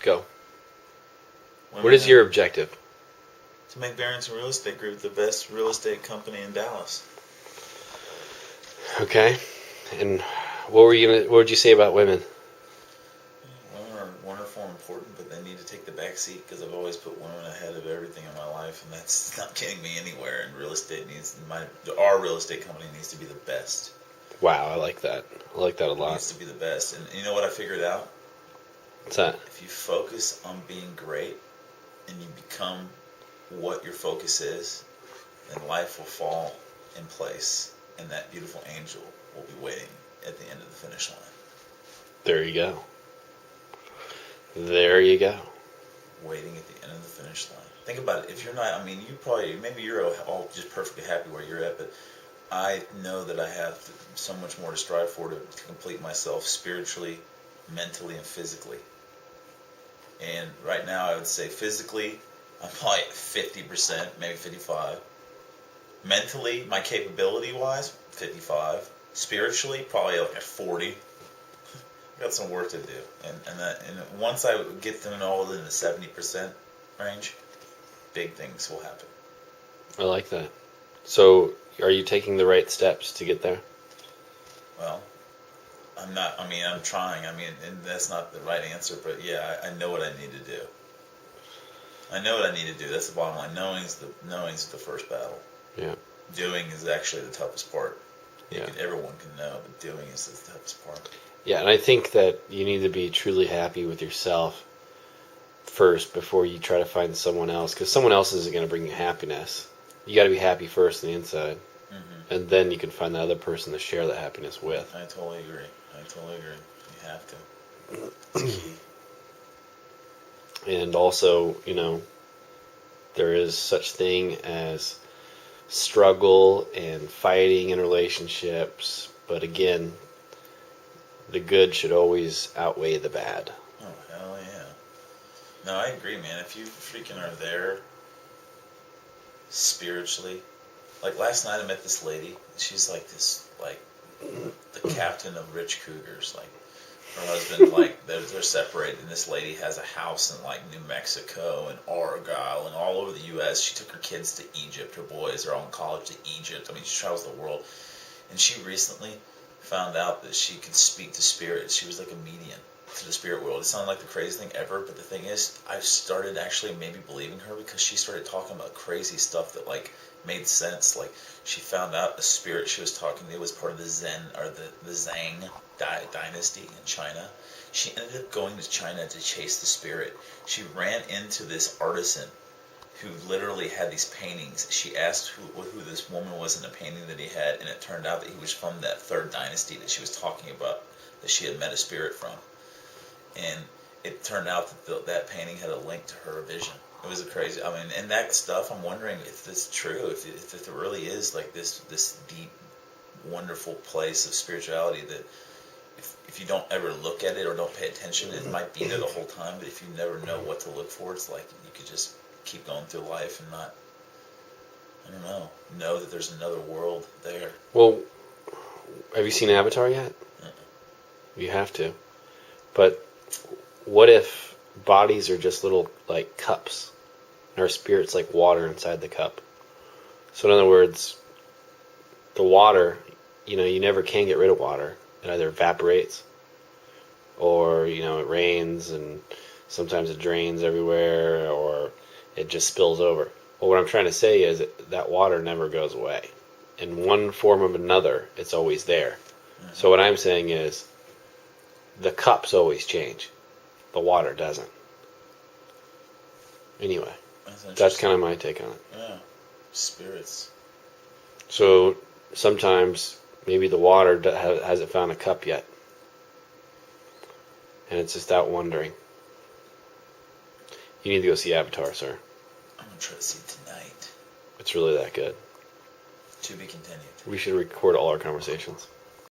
Go. Women What is your objective? To make Barrington Real Estate Group the best real estate company in Dallas. Okay. And what would you say about women? Women are wonderful and important, but they need to take the back seat because I've always put women ahead of everything in my life, and that's not getting me anywhere. And our real estate company needs to be the best. Wow, I like that. I like that a lot. It needs to be the best. And you know what I figured out? What's that? If you focus on being great and you become what your focus is, then life will fall in place, and that beautiful angel will be waiting at the end of the finish line. There you go. There you go. Waiting at the end of the finish line. Think about it. If you're not, maybe you're all just perfectly happy where you're at, but I know that I have so much more to strive for to complete myself spiritually, mentally, and physically. And right now, I would say physically, I'm probably at 50%, maybe 55%. Mentally, my capability-wise, 55%. Spiritually, probably like at 40%. Got some work to do. And once I get them all in the 70% range, big things will happen. I like that. So, are you taking the right steps to get there? Well, I'm not. I'm trying. And that's not the right answer, but yeah, I know what I need to do. I know what I need to do. That's the bottom line. Knowing's the first battle. Yeah. Doing is actually the toughest part. Yeah. Everyone can know, but doing is the toughest part. Yeah, and I think that you need to be truly happy with yourself first before you try to find someone else, because someone else isn't going to bring you happiness. You got to be happy first on the inside, and then you can find the other person to share that happiness with. I totally agree. You have to. It's key. And also, there is such thing as struggle and fighting in relationships, but again, the good should always outweigh the bad. Oh, hell yeah. No, I agree, man. If you freaking are there spiritually, like last night I met this lady, she's like this, like the captain of rich cougars, like her husband, like they're separated, and this lady has a house in like New Mexico and Argyle and all over the U.S. She took her kids to Egypt. Her boys are all in college to Egypt. She travels the world. And she recently found out that she could speak to spirits. She was like a medium to the spirit world. It sounded like the craziest thing ever, but the thing is, I started actually maybe believing her because she started talking about crazy stuff that like made sense. Like she found out the spirit she was talking to was part of the Zen or the Zhang dynasty in China. She ended up going to China to chase the spirit. She ran into this artisan who literally had these paintings. She asked who this woman was in the painting that he had, and it turned out that he was from that third dynasty that she was talking about, that she had met a spirit from. And it turned out that that painting had a link to her vision. It was a crazy, and that stuff, I'm wondering if it's true, if it really is like this deep, wonderful place of spirituality that if you don't ever look at it or don't pay attention, it might be there the whole time, but if you never know what to look for, it's like you could just keep going through life and not, I don't know that there's another world there. Well, have you seen Avatar yet? You have to. But what if bodies are just little, like, cups, and our spirit's like water inside the cup? So in other words, the water, you never can get rid of water. It either evaporates, or, it rains, and sometimes it drains everywhere, or it just spills over. Well, what I'm trying to say is that water never goes away. In one form or another, it's always there. So what I'm saying is, the cups always change. The water doesn't. Anyway, that's kind of my take on it. Yeah, spirits. So sometimes maybe the water hasn't found a cup yet. And it's just out wandering. You need to go see Avatar, sir. I'm going to try to see it tonight. It's really that good. To be continued. We should record all our conversations.